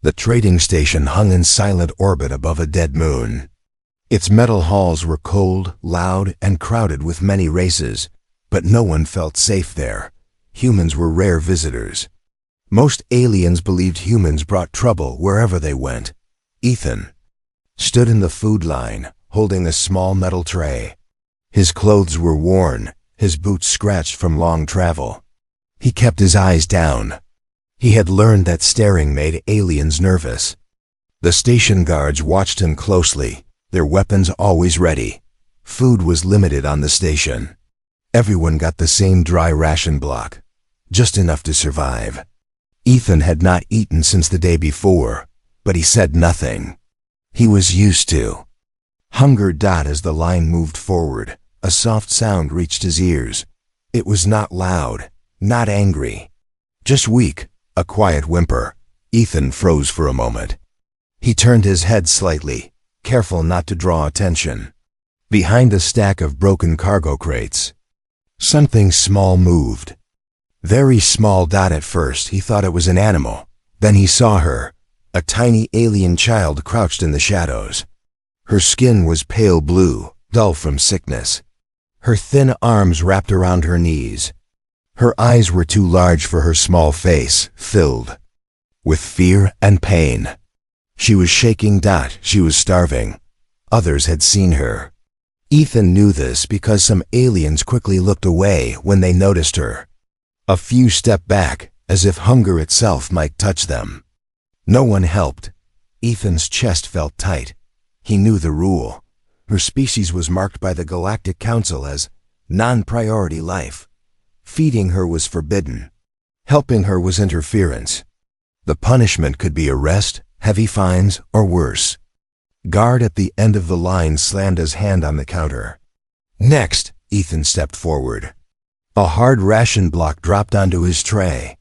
The trading station hung in silent orbit above a dead moon. Its metal halls were cold, loud, and crowded with many races, but no one felt safe there. Humans were rare visitors. Most aliens believed humans brought trouble wherever they went. Ethan stood in the food line, holding a small metal tray. His clothes were worn, his boots scratched from long travel. He kept his eyes down. He had learned that staring made aliens nervous. The station guards watched him closely, their weapons always ready. Food was limited on the station. Everyone got the same dry ration block, just enough to survive. Ethan had not eaten since the day before, but he said nothing. He was used to. Hunger. As the line moved forward, a soft sound reached his ears. It was not loud, not angry, just weak, a quiet whimper. Ethan froze for a moment. He turned his head slightly, careful not to draw attention. Behind a stack of broken cargo crates, something small moved. Very small. At first he thought it was an animal. Then he saw her, a tiny alien child crouched in the shadows. Her skin was pale blue, dull from sickness. Her thin arms wrapped around her knees. Her eyes were too large for her small face, filled with fear and pain. She was shaking. She was starving. Others had seen her. Ethan knew this because some aliens quickly looked away when they noticed her. A few stepped back, as if hunger itself might touch them. No one helped. Ethan's chest felt tight. He knew the rule. Her species was marked by the Galactic Council as non-priority life. Feeding her was forbidden. Helping her was interference. The punishment could be arrest, heavy fines, or worse. Guard at the end of the line slammed his hand on the counter. Next, Ethan stepped forward. A hard ration block dropped onto his tray.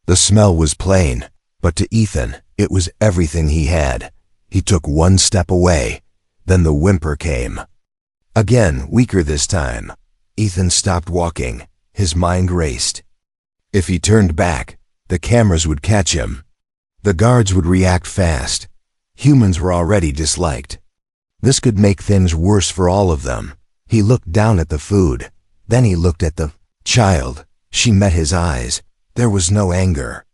The smell was plain, but to Ethan, it was everything he had. He took one step away. Then the whimper came. Again, weaker this time. Ethan stopped walking. His mind raced. If he turned back, the cameras would catch him. The guards would react fast. Humans were already disliked. This could make things worse for all of them. He looked down at the food. Then he looked at the child. She met his eyes. There was no anger.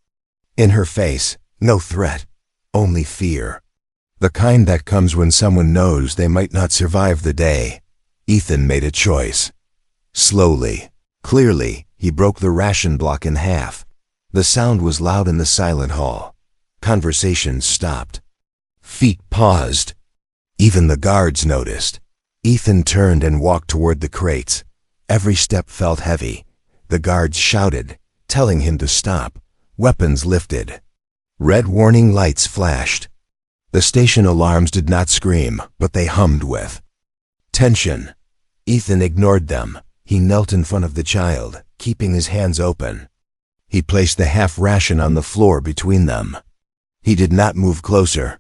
In her face, no threat, only fear. The kind that comes when someone knows they might not survive the day. Ethan made a choice. Slowly, clearly, he broke the ration block in half. The sound was loud in the silent hall. Conversations stopped. Feet paused. Even the guards noticed. Ethan turned and walked toward the crates. Every step felt heavy. The guards shouted, telling him to stop. Weapons lifted. Red warning lights flashed. The station alarms did not scream, but they hummed with tension. Ethan ignored them. He knelt in front of the child, keeping his hands open. He placed the half ration on the floor between them. He did not move closer.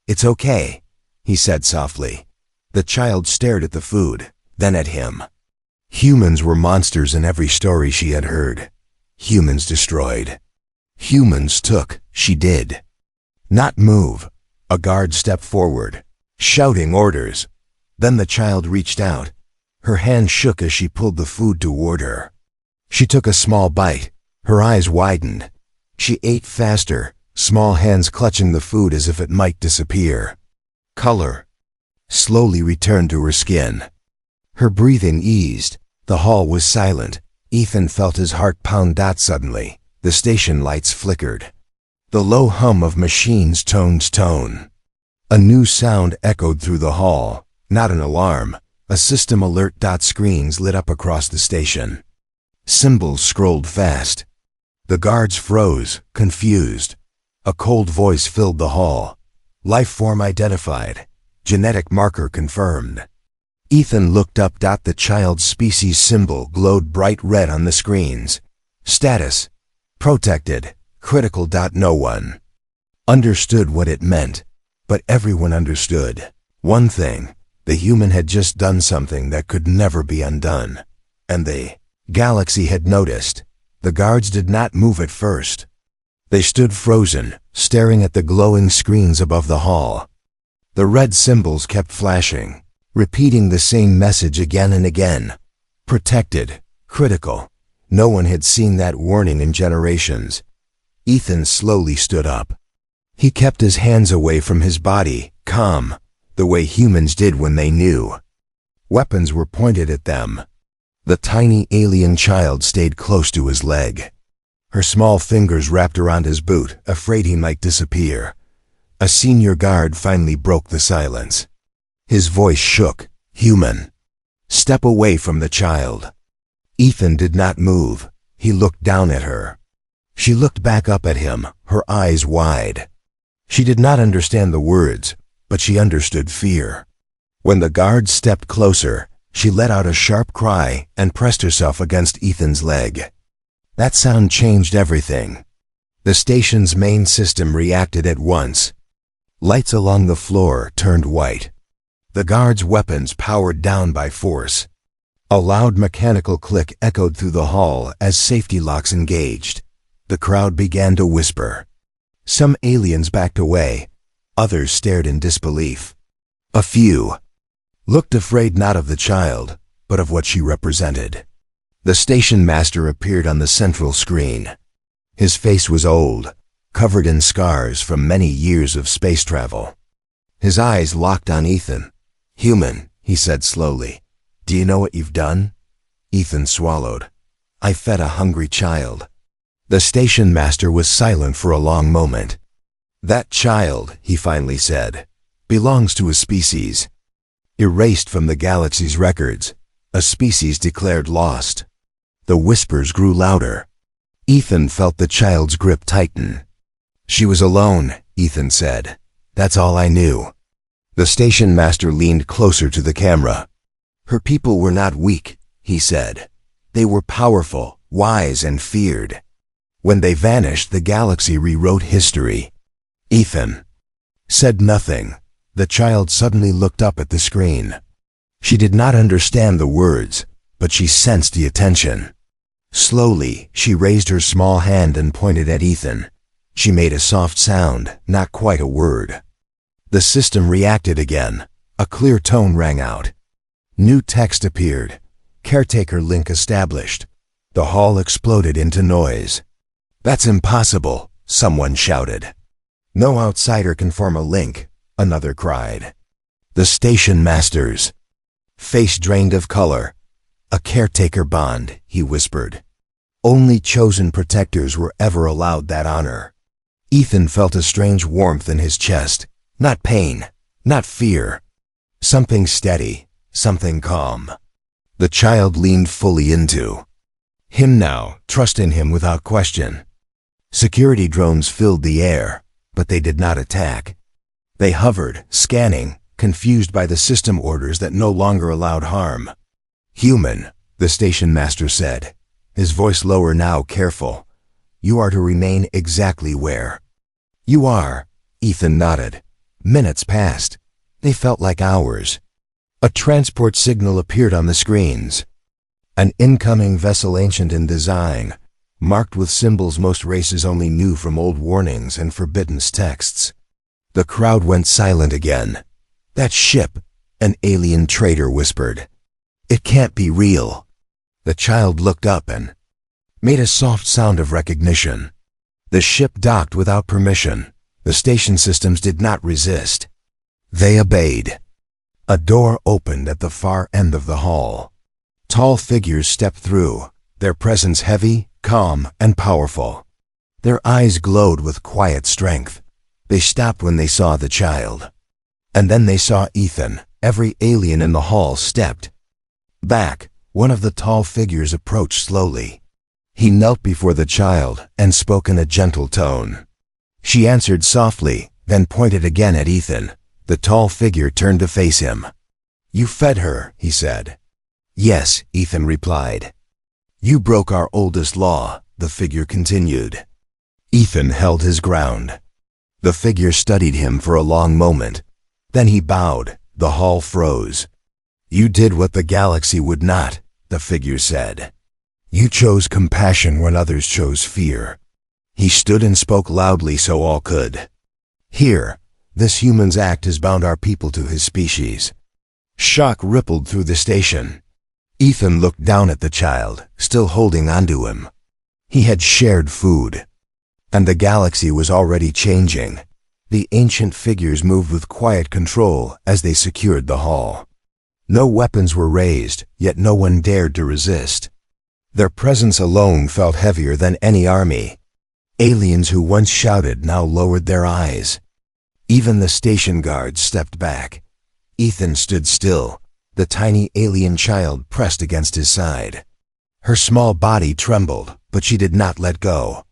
"It's okay," he said softly. The child stared at the food, then at him. Humans were monsters in every story she had heard. Humans destroyed. Humans took. She did not move. A guard stepped forward, shouting orders. Then the child reached out. Her hand shook as she pulled the food toward her. She took a small bite. Her eyes widened. She ate faster, small hands clutching the food as if it might disappear. Color slowly returned to her skin. Her breathing eased. The hall was silent. Ethan felt his heart pound. Suddenly, the station lights flickered. The low hum of machines tone. A new sound echoed through the hall. Not an alarm. A system alert. Screens lit up across the station. Symbols scrolled fast. The guards froze, confused. A cold voice filled the hall. Life form identified. Genetic marker confirmed. Ethan looked up. The child's species symbol glowed bright red on the screens. Status: protected, critical. No one understood what it meant, but everyone understood one thing: the human had just done something that could never be undone. And the galaxy had noticed. The guards did not move at first. They stood frozen, staring at the glowing screens above the hall. The red symbols kept flashing, repeating the same message again and again. Protected, critical. No one had seen that warning in generations. Ethan slowly stood up. He kept his hands away from his body, calm, the way humans did when they knew. Weapons were pointed at them. The tiny alien child stayed close to his leg. Her small fingers wrapped around his boot, afraid he might disappear. A senior guard finally broke the silence. His voice shook. Human. Step away from the child. Ethan did not move. He looked down at her. She looked back up at him, her eyes wide. She did not understand the words, but she understood fear. When the guard stepped closer, she let out a sharp cry and pressed herself against Ethan's leg. That sound changed everything. The station's main system reacted at once. Lights along the floor turned white. The guards' weapons powered down by force. A loud mechanical click echoed through the hall as safety locks engaged. The crowd began to whisper. Some aliens backed away. Others stared in disbelief. A few looked afraid not of the child, but of what she represented. The station master appeared on the central screen. His face was old, covered in scars from many years of space travel. His eyes locked on Ethan. Human, he said slowly. Do you know what you've done? Ethan swallowed. I fed a hungry child. The station master was silent for a long moment. That child, he finally said, belongs to a species erased from the galaxy's records, a species declared lost. The whispers grew louder. Ethan felt the child's grip tighten. She was alone, Ethan said. That's all I knew. The station master leaned closer to the camera. Her people were not weak, he said. They were powerful, wise, and feared. When they vanished, the galaxy rewrote history. Ethan said nothing. The child suddenly looked up at the screen. She did not understand the words, but she sensed the attention. Slowly, she raised her small hand and pointed at Ethan. She made a soft sound, not quite a word. The system reacted again. A clear tone rang out. New text appeared. Caretaker link established. The hall exploded into noise. That's impossible, someone shouted. No outsider can form a link, another cried. The station master's face drained of color. A caretaker bond, he whispered. Only chosen protectors were ever allowed that honor. Ethan felt a strange warmth in his chest. Not pain, not fear. Something steady, something calm. The child leaned fully into him now, trusting him without question. Security drones filled the air, but they did not attack. They hovered, scanning, confused by the system orders that no longer allowed harm. Human, the station master said, his voice lower now, careful. You are to remain exactly where you are. Ethan nodded. Minutes passed. They felt like hours. A transport signal appeared on the screens. An incoming vessel ancient in design, marked with symbols most races only knew from old warnings and forbidden texts. The crowd went silent again. That ship, an alien trader whispered. It can't be real. The child looked up and made a soft sound of recognition. The ship docked without permission. The station systems did not resist. They obeyed. A door opened at the far end of the hall. Tall figures stepped through, their presence heavy, calm, and powerful. Their eyes glowed with quiet strength. They stopped when they saw the child. And then they saw Ethan. Every alien in the hall stepped back. One of the tall figures approached slowly. He knelt before the child and spoke in a gentle tone. She answered softly, then pointed again at Ethan. The tall figure turned to face him. You fed her, he said. Yes, Ethan replied. You broke our oldest law, the figure continued. Ethan held his ground. The figure studied him for a long moment. Then he bowed. The hall froze. You did what the galaxy would not, the figure said. You chose compassion when others chose fear. He stood and spoke loudly so all could hear. This human's act has bound our people to his species. Shock rippled through the station. Ethan looked down at the child, still holding onto him. He had shared food. And the galaxy was already changing. The ancient figures moved with quiet control as they secured the hall. No weapons were raised, yet no one dared to resist. Their presence alone felt heavier than any army. Aliens who once shouted now lowered their eyes. Even the station guards stepped back. Ethan stood still, the tiny alien child pressed against his side. Her small body trembled, but she did not let go.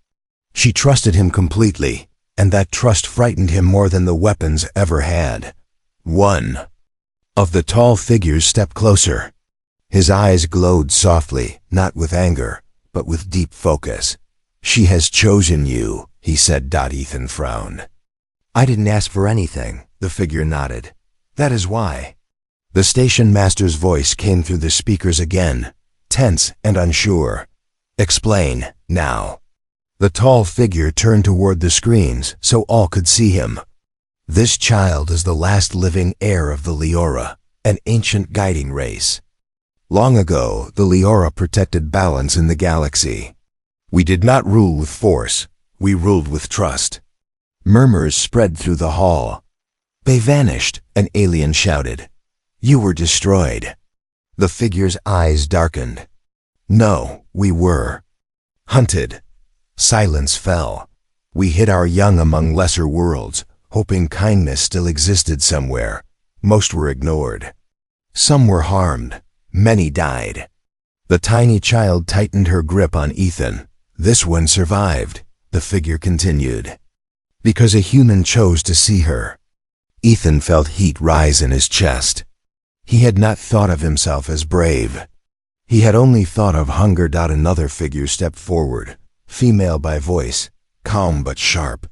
She trusted him completely, and that trust frightened him more than the weapons ever had. One of the tall figures stepped closer. His eyes glowed softly, not with anger, but with deep focus. "She has chosen you," he said. Ethan frowned. "I didn't ask for anything," the figure nodded. "That is why." The station master's voice came through the speakers again, tense and unsure. "Explain, now." The tall figure turned toward the screens so all could see him. "This child is the last living heir of the Leora, an ancient guiding race. Long ago, the Leora protected balance in the galaxy. We did not rule with force, we ruled with trust." Murmurs spread through the hall. "They vanished," an alien shouted. "You were destroyed." The figure's eyes darkened. "No, we were hunted." Silence fell. "We hid our young among lesser worlds, hoping kindness still existed somewhere. Most were ignored. Some were harmed. Many died." The tiny child tightened her grip on Ethan. "This one survived," the figure continued, "because a human chose to see her." Ethan felt heat rise in his chest. He had not thought of himself as brave. He had only thought of hunger. Another figure stepped forward, female by voice, calm but sharp.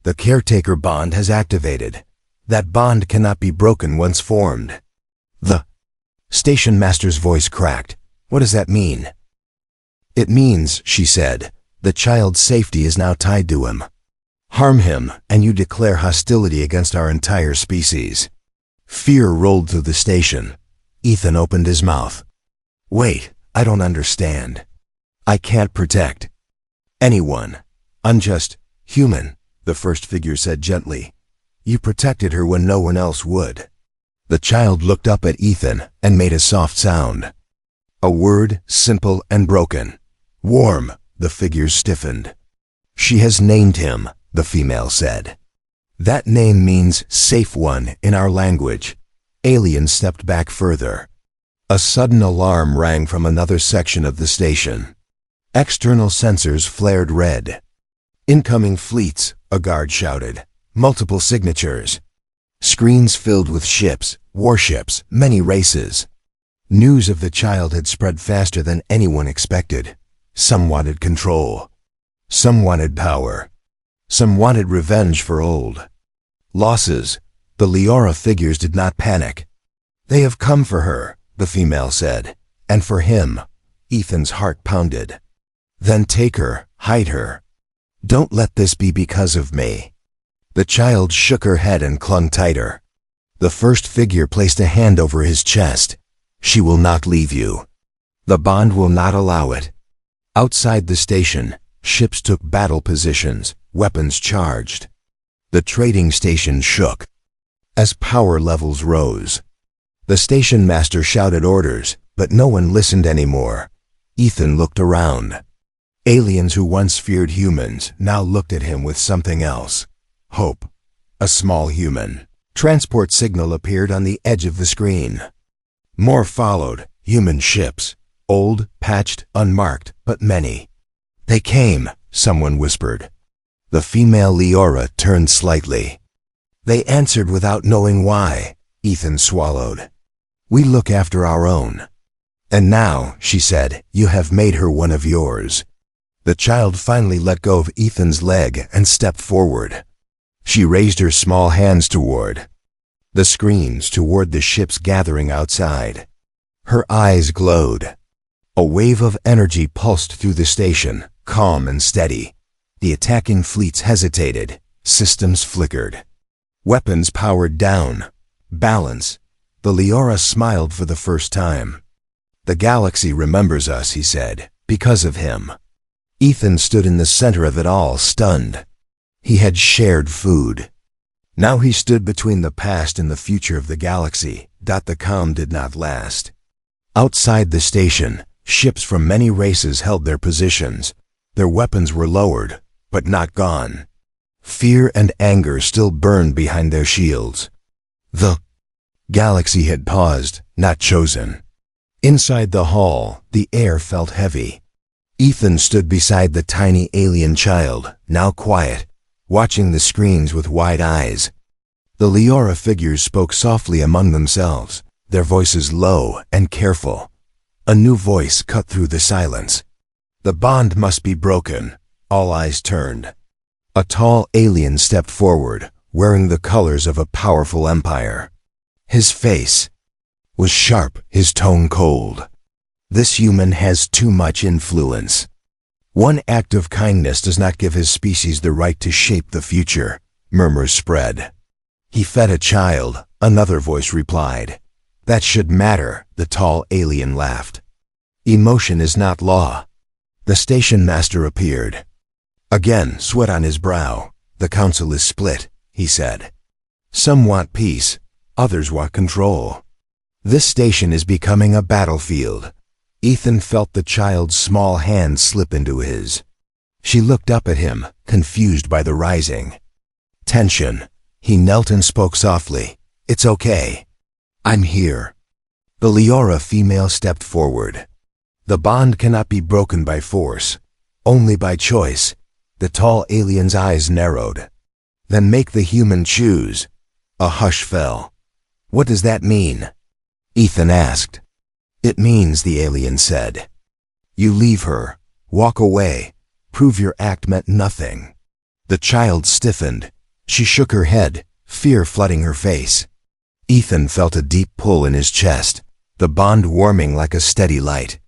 "The caretaker bond has activated. That bond cannot be broken once formed." The station master's voice cracked. "What does that mean?" "It means," she said, "the child's safety is now tied to him. Harm him, and you declare hostility against our entire species." Fear rolled through the station. Ethan opened his mouth. "Wait, I don't understand. I can't protect anyone. I'm just human," the first figure said gently. "You protected her when no one else would." The child looked up at Ethan and made a soft sound. A word, simple and broken. "Warm," the figures stiffened. "She has named him," the female said. "That name means safe one in our language." Alien stepped back further. A sudden alarm rang from another section of the station. External sensors flared red. "Incoming fleets," a guard shouted. "Multiple signatures." Screens filled with ships, warships, many races. News of the child had spread faster than anyone expected. Some wanted control. Some wanted power. Some wanted revenge for old losses. The Leora figures did not panic. "They have come for her," the female said. "And for him." Ethan's heart pounded. "Then take her, hide her. Don't let this be because of me." The child shook her head and clung tighter. The first figure placed a hand over his chest. "She will not leave you. The bond will not allow it." Outside the station, ships took battle positions, weapons charged. The trading station shook as power levels rose. The station master shouted orders, but no one listened anymore. Ethan looked around. Aliens who once feared humans now looked at him with something else. Hope. A small human. Transport signal appeared on the edge of the screen. More followed, human ships. Old, patched, unmarked, but many. "They came," someone whispered. The female Leora turned slightly. "They answered without knowing why," Ethan swallowed. "We look after our own." "And now," she said, "you have made her one of yours." The child finally let go of Ethan's leg and stepped forward. She raised her small hands toward the screens, toward the ships gathering outside. Her eyes glowed. A wave of energy pulsed through the station, calm and steady. The attacking fleets hesitated. Systems flickered. Weapons powered down. Balance. The Leora smiled for the first time. The galaxy remembers us, he said, because of him. Ethan stood in the center of it all, stunned. He had shared food. Now he stood between the past and the future of the galaxy. The calm did not last. Outside the station, ships from many races held their positions. Their weapons were lowered, but not gone. Fear and anger still burned behind their shields. The galaxy had paused, not chosen. Inside the hall, the air felt heavy. Ethan stood beside the tiny alien child, now quiet, watching the screens with wide eyes. The Leora figures spoke softly among themselves, their voices low and careful. A new voice cut through the silence. The bond must be broken. All eyes turned. A tall alien stepped forward, wearing the colors of a powerful empire. His face was sharp, his tone cold. This human has too much influence. One act of kindness does not give his species the right to shape the future. Murmurs spread. He fed a child, another voice replied. That should matter, the tall alien laughed. Emotion is not law. The station master appeared. Again, sweat on his brow. The council is split, he said. Some want peace, others want control. This station is becoming a battlefield. Ethan felt the child's small hand slip into his. She looked up at him, confused by the rising tension. He knelt and spoke softly. It's okay. I'm here. The Leora female stepped forward. The bond cannot be broken by force, only by choice. The tall alien's eyes narrowed. Then make the human choose. A hush fell. What does that mean? Ethan asked. It means, the alien said. You leave her, walk away, prove your act meant nothing. The child stiffened. She shook her head, fear flooding her face. Ethan felt a deep pull in his chest, the bond warming like a steady light.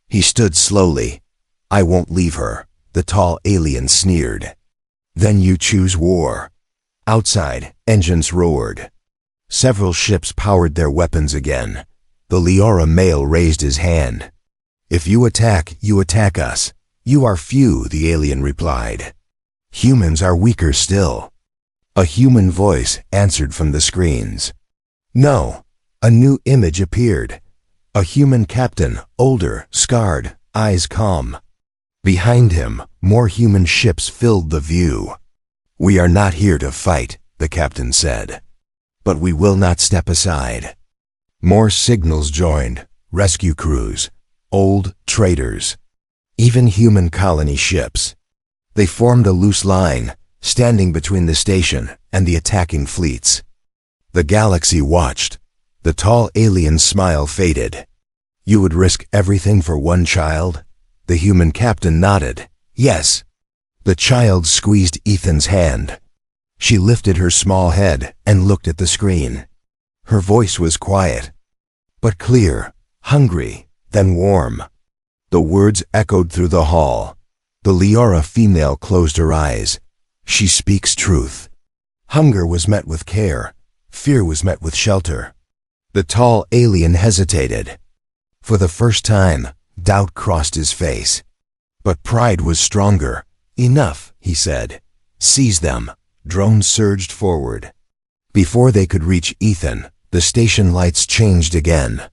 He stood slowly. I won't leave her, the tall alien sneered. Then you choose war. Outside, engines roared. Several ships powered their weapons again. The Leora male raised his hand. If you attack us. You are few, the alien replied. Humans are weaker still. A human voice answered from the screens. No. A new image appeared. A human captain, older, scarred, eyes calm. Behind him, more human ships filled the view. We are not here to fight, the captain said. But we will not step aside. More signals joined, rescue crews, old traders, even human colony ships. They formed a loose line, standing between the station and the attacking fleets. The galaxy watched. The tall alien's smile faded. You would risk everything for one child? The human captain nodded. Yes. The child squeezed Ethan's hand. She lifted her small head and looked at the screen. Her voice was quiet, but clear, hungry, then warm. The words echoed through the hall. The Leora female closed her eyes. She speaks truth. Hunger was met with care. Fear was met with shelter. The tall alien hesitated. For the first time, doubt crossed his face. But pride was stronger. Enough, he said. Seize them. Drones surged forward. Before they could reach Ethan, the station lights changed again.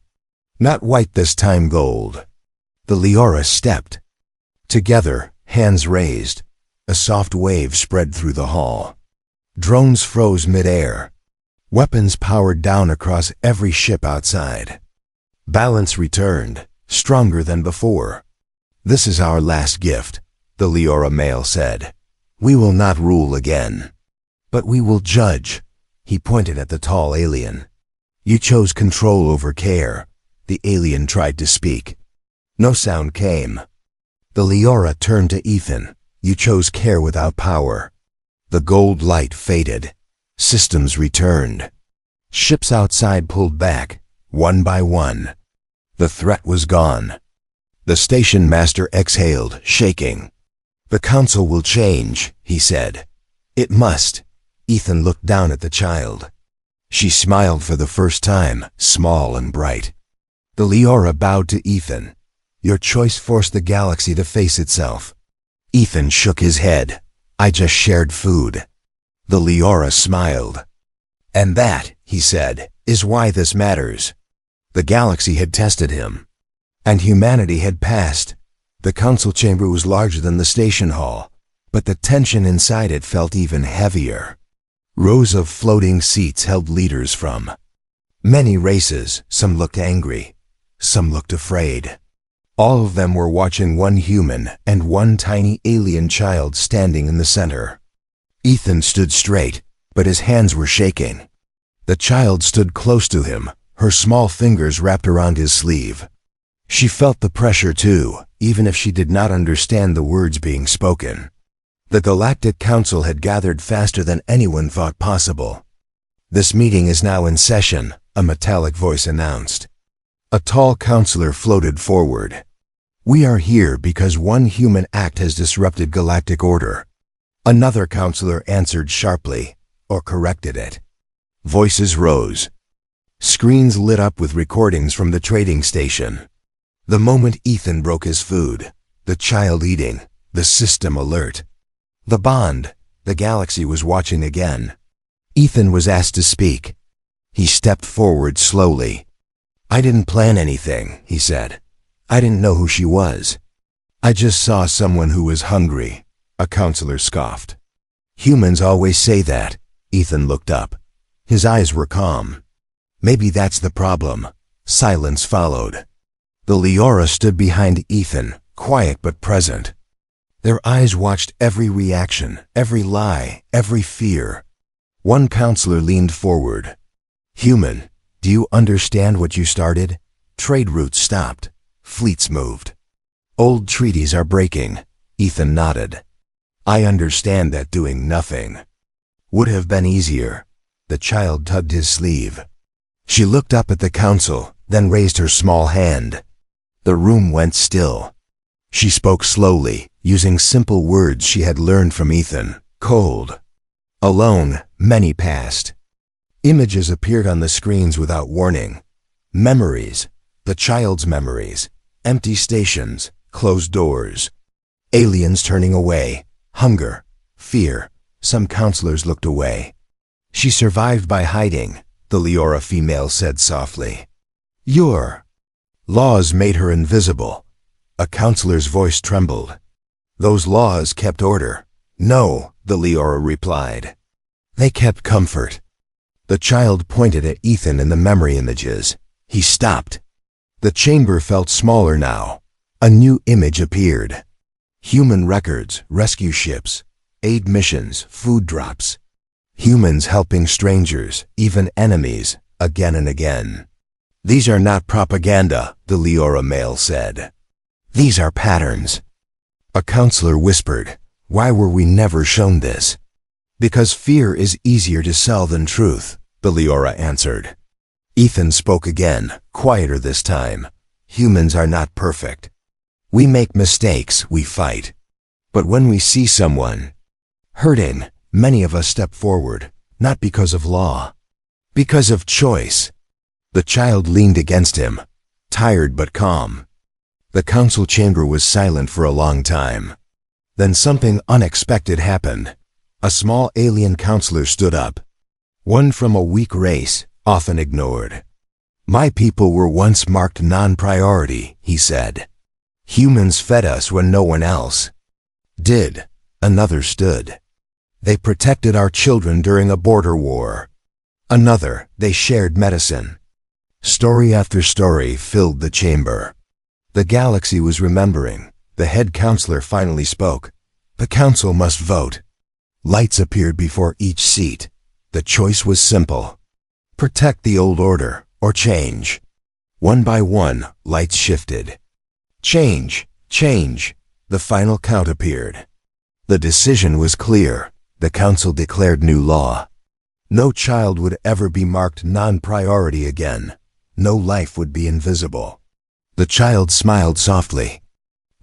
Not white this time, gold. The Leora stepped. Together, hands raised. A soft wave spread through the hall. Drones froze mid-air. Weapons powered down across every ship outside. Balance returned, stronger than before. This is our last gift, the Leora male said. We will not rule again. But we will judge. He pointed at the tall alien. You chose control over care. The alien tried to speak. No sound came. The Leora turned to Ethan. You chose care without power. The gold light faded. Systems returned. Ships outside pulled back, one by one. The threat was gone. The station master exhaled, shaking. "The council will change," he said. "It must." Ethan looked down at the child. She smiled for the first time, small and bright. The Leora bowed to Ethan. "Your choice forced the galaxy to face itself." Ethan shook his head. "I just shared food." The Leora smiled. "And that," he said, "is why this matters." The galaxy had tested him. And humanity had passed. The council chamber was larger than the station hall, but the tension inside it felt even heavier. Rows of floating seats held leaders from many races. Some looked angry. Some looked afraid. All of them were watching one human and one tiny alien child standing in the center. Ethan stood straight, but his hands were shaking. The child stood close to him, her small fingers wrapped around his sleeve. She felt the pressure too, even if she did not understand the words being spoken. The Galactic Council had gathered faster than anyone thought possible. "This meeting is now in session," a metallic voice announced. A tall counselor floated forward. "We are here because one human act has disrupted galactic order." Another counselor answered sharply, or corrected it. Voices rose. Screens lit up with recordings from the trading station. The moment Ethan broke his food, the child eating, the system alert. The bond, the galaxy was watching again. Ethan was asked to speak. He stepped forward slowly. "I didn't plan anything," he said. "I didn't know who she was. I just saw someone who was hungry," a counselor scoffed. "Humans always say that." Ethan looked up. His eyes were calm. "Maybe that's the problem." Silence followed. The Leora stood behind Ethan, quiet but present. Their eyes watched every reaction, every lie, every fear. One counselor leaned forward. "Human, do you understand what you started? Trade routes stopped. Fleets moved. Old treaties are breaking." Ethan nodded. "I understand that doing nothing would have been easier." The child tugged his sleeve. She looked up at the council, then raised her small hand. The room went still. She spoke slowly, using simple words she had learned from Ethan. "Cold." Alone, many passed. Images appeared on the screens without warning. Memories, the child's memories, empty stations, closed doors. Aliens turning away, hunger, fear. Some counselors looked away. "She survived by hiding," the Leora female said softly. "Your laws made her invisible." A counselor's voice trembled. "Those laws kept order." "No," the Leora replied. "They kept comfort." The child pointed at Ethan in the memory images. He stopped. The chamber felt smaller now. A new image appeared. Human records, rescue ships, aid missions, food drops. Humans helping strangers, even enemies, again and again. "These are not propaganda," the Leora male said. "These are patterns." A counselor whispered, "Why were we never shown this?" "Because fear is easier to sell than truth," the Leora answered. Ethan spoke again, quieter this time. "Humans are not perfect. We make mistakes, we fight. But when we see someone hurting, many of us step forward, not because of law, because of choice." The child leaned against him, tired but calm. The council chamber was silent for a long time. Then something unexpected happened. A small alien counselor stood up. One from a weak race, often ignored. "My people were once marked non-priority," he said. "Humans fed us when no one else did." Another stood. "They protected our children during a border war." Another, "They shared medicine." Story after story filled the chamber. The galaxy was remembering. The head counselor finally spoke. "The council must vote." Lights appeared before each seat. The choice was simple. Protect the old order, or change. One by one, lights shifted. Change, change. The final count appeared. The decision was clear. The council declared new law. No child would ever be marked non-priority again. No life would be invisible. The child smiled softly.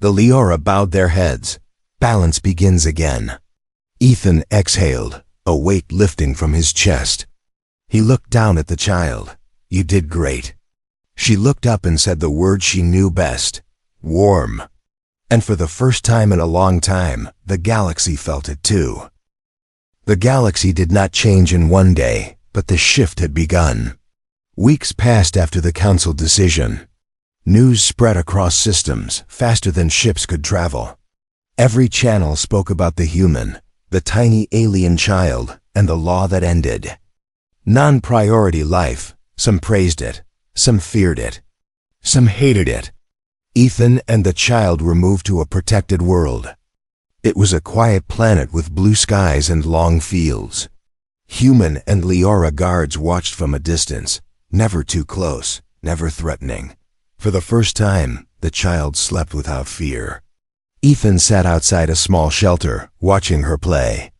The Leora bowed their heads. Balance begins again. Ethan exhaled, a weight lifting from his chest. He looked down at the child. You did great. She looked up and said the word she knew best. Warm. And for the first time in a long time, the galaxy felt it too. The galaxy did not change in one day, but the shift had begun. Weeks passed after the council decision. News spread across systems, faster than ships could travel. Every channel spoke about the human, the tiny alien child, and the law that ended. Non-priority life, some praised it, some feared it, some hated it. Ethan and the child were moved to a protected world. It was a quiet planet with blue skies and long fields. Human and Leora guards watched from a distance, never too close, never threatening. For the first time, the child slept without fear. Ethan sat outside a small shelter, watching her play.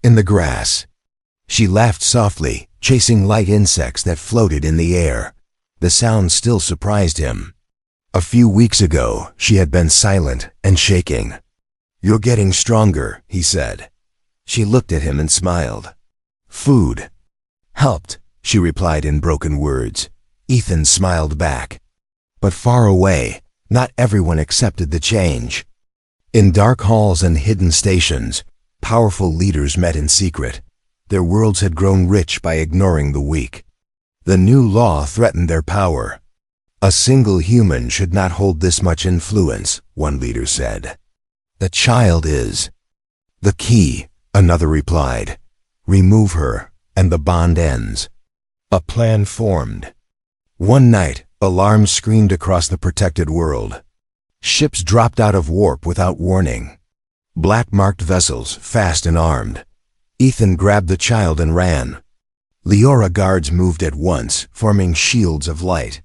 In the grass, she laughed softly, chasing light insects that floated in the air. The sound still surprised him. A few weeks ago, she had been silent and shaking. You're getting stronger, he said. She looked at him and smiled. Food helped, she replied in broken words. Ethan smiled back. But far away, not everyone accepted the change. In dark halls and hidden stations, powerful leaders met in secret. Their worlds had grown rich by ignoring the weak. The new law threatened their power. A single human should not hold this much influence, one leader said. The child is the key, another replied. Remove her, and the bond ends. A plan formed. One night, alarms screamed across the protected world. Ships dropped out of warp without warning. Black-marked vessels, fast and armed. Ethan grabbed the child and ran. Leora guards moved at once, forming shields of light.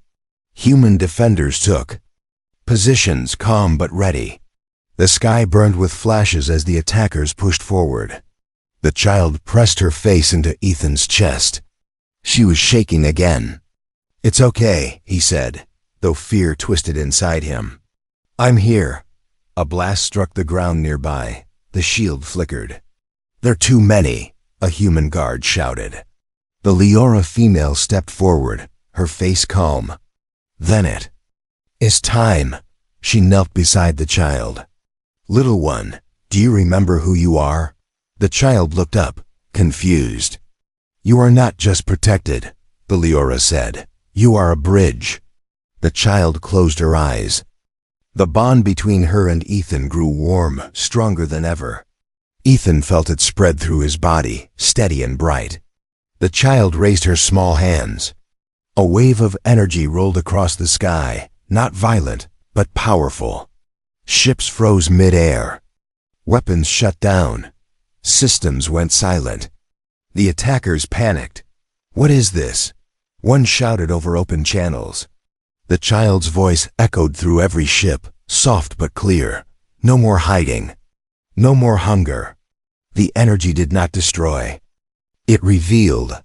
Human defenders took positions, calm but ready. The sky burned with flashes as the attackers pushed forward. The child pressed her face into Ethan's chest. She was shaking again. It's okay, he said, though fear twisted inside him. I'm here. A blast struck the ground nearby. The shield flickered. They're too many, a human guard shouted. The Leora female stepped forward, her face calm. Then it is time. She knelt beside the child. Little one, do you remember who you are? The child looked up, confused. You are not just protected, the Leora said. You are a bridge. The child closed her eyes. The bond between her and Ethan grew warm, stronger than ever. Ethan felt it spread through his body, steady and bright. The child raised her small hands. A wave of energy rolled across the sky, not violent, but powerful. Ships froze mid-air. Weapons shut down. Systems went silent. The attackers panicked. What is this? One shouted over open channels. The child's voice echoed through every ship, soft but clear. No more hiding. No more hunger. The energy did not destroy. It revealed.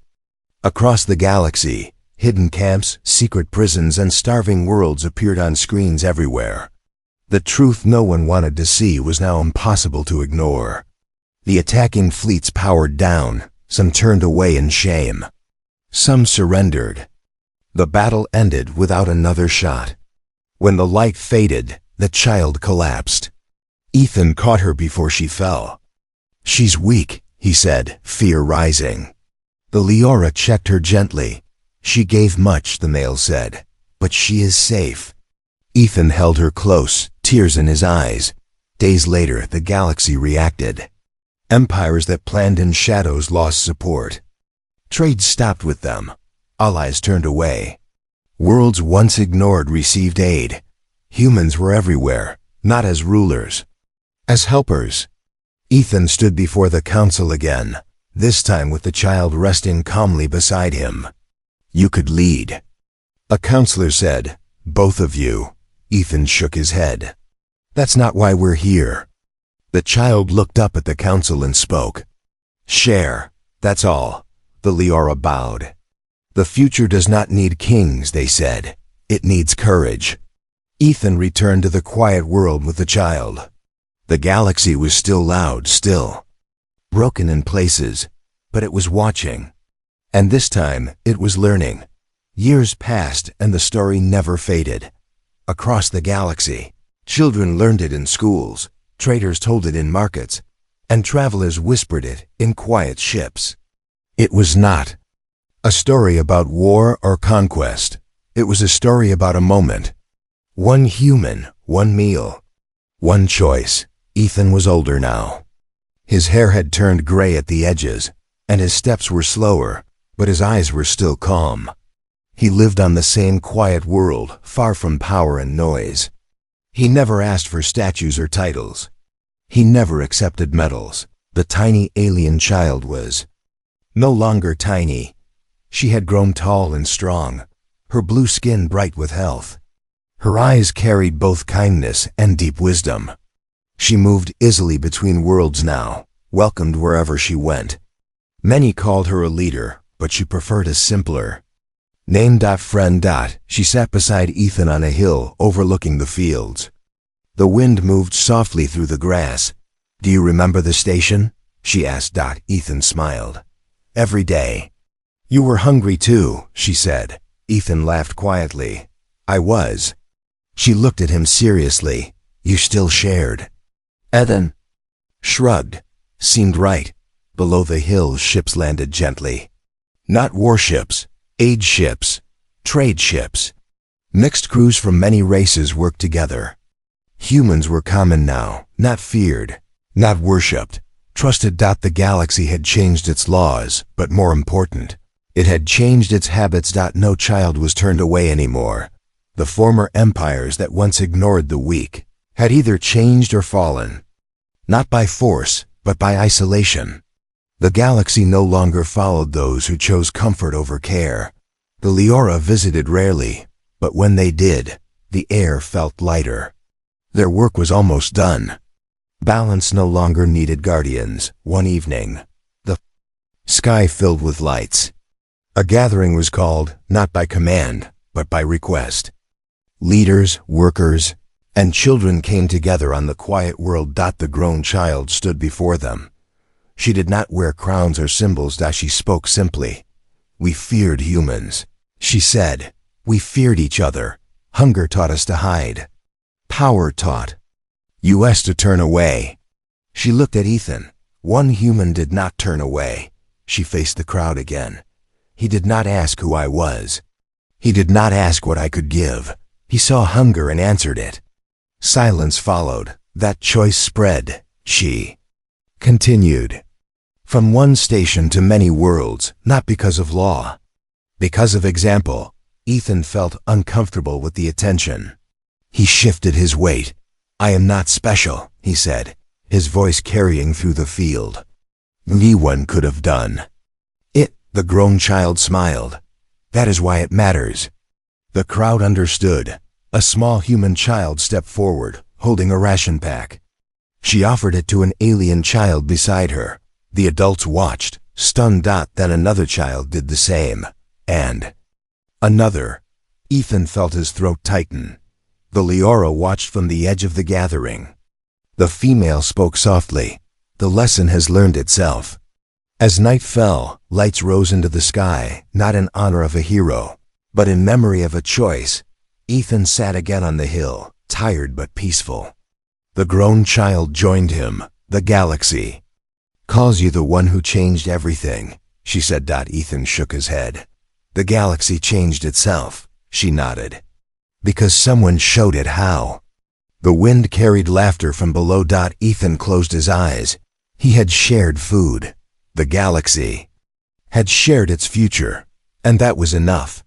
Across the galaxy, hidden camps, secret prisons, and starving worlds appeared on screens everywhere. The truth no one wanted to see was now impossible to ignore. The attacking fleets powered down, some turned away in shame. Some surrendered. The battle ended without another shot. When the light faded, the child collapsed. Ethan caught her before she fell. She's weak, he said, fear rising. The Leora checked her gently. She gave much, the male said, but she is safe. Ethan held her close, tears in his eyes. Days later, the galaxy reacted. Empires that planned in shadows lost support. Trade stopped with them. Allies turned away. Worlds once ignored received aid. Humans were everywhere, not as rulers, as helpers. Ethan stood before the council again, this time with the child resting calmly beside him. You could lead. A counselor said, both of you. Ethan shook his head. That's not why we're here. The child looked up at the council and spoke. Share, that's all. The Leora bowed. The future does not need kings, they said. It needs courage. Ethan returned to the quiet world with the child. The galaxy was still loud, still. Broken in places, but it was watching. And this time, it was learning. Years passed and the story never faded. Across the galaxy, children learned it in schools, traders told it in markets, and travelers whispered it in quiet ships. It was not a story about war or conquest. It was a story about a moment. One human, one meal, one choice. Ethan was older now. His hair had turned gray at the edges, and his steps were slower, but his eyes were still calm. He lived on the same quiet world, far from power and noise. He never asked for statues or titles. He never accepted medals. The tiny alien child was no longer tiny. She had grown tall and strong, her blue skin bright with health. Her eyes carried both kindness and deep wisdom. She moved easily between worlds now, welcomed wherever she went. Many called her a leader, but she preferred a simpler name. Friend. She sat beside Ethan on a hill overlooking the fields. The wind moved softly through the grass. Do you remember the station? She asked. Ethan smiled. Every day. You were hungry too, she said. Ethan laughed quietly. I was. She looked at him seriously. You still shared. Ethan shrugged. Seemed right. Below the hills, ships landed gently. Not warships, aid ships, trade ships. Mixed crews from many races worked together. Humans were common now, not feared, not worshipped, trusted. The galaxy had changed its laws, but more important, it had changed its habits. No child was turned away anymore. The former empires that once ignored the weak had either changed or fallen. Not by force, but by isolation. The galaxy no longer followed those who chose comfort over care. The Leora visited rarely, but when they did, the air felt lighter. Their work was almost done. Balance no longer needed guardians. One evening, the sky filled with lights. A gathering was called, not by command, but by request. Leaders, workers, and children came together on the quiet world. The grown child stood before them. She did not wear crowns or symbols. She spoke simply. We feared humans, she said. We feared each other. Hunger taught us to hide. Power taught us to turn away. She looked at Ethan. One human did not turn away. She faced the crowd again. He did not ask who I was. He did not ask what I could give. He saw hunger and answered it. Silence followed. That choice spread. She continued. From one station to many worlds, not because of law. Because of example. Ethan felt uncomfortable with the attention. He shifted his weight. I am not special, he said, his voice carrying through the field. Anyone could have done it. The grown child smiled. That is why it matters. The crowd understood. A small human child stepped forward, holding a ration pack. She offered it to an alien child beside her. The adults watched, stunned. Then another child did the same. And another. Ethan felt his throat tighten. The Leora watched from the edge of the gathering. The female spoke softly. The lesson has learned itself. As night fell, lights rose into the sky, not in honor of a hero, but in memory of a choice. Ethan sat again on the hill, tired but peaceful. The grown child joined him. The galaxy calls you the one who changed everything, she said. Ethan shook his head. The galaxy changed itself, she nodded. Because someone showed it how. The wind carried laughter from below. Ethan closed his eyes. He had shared food. The galaxy had shared its future, and that was enough.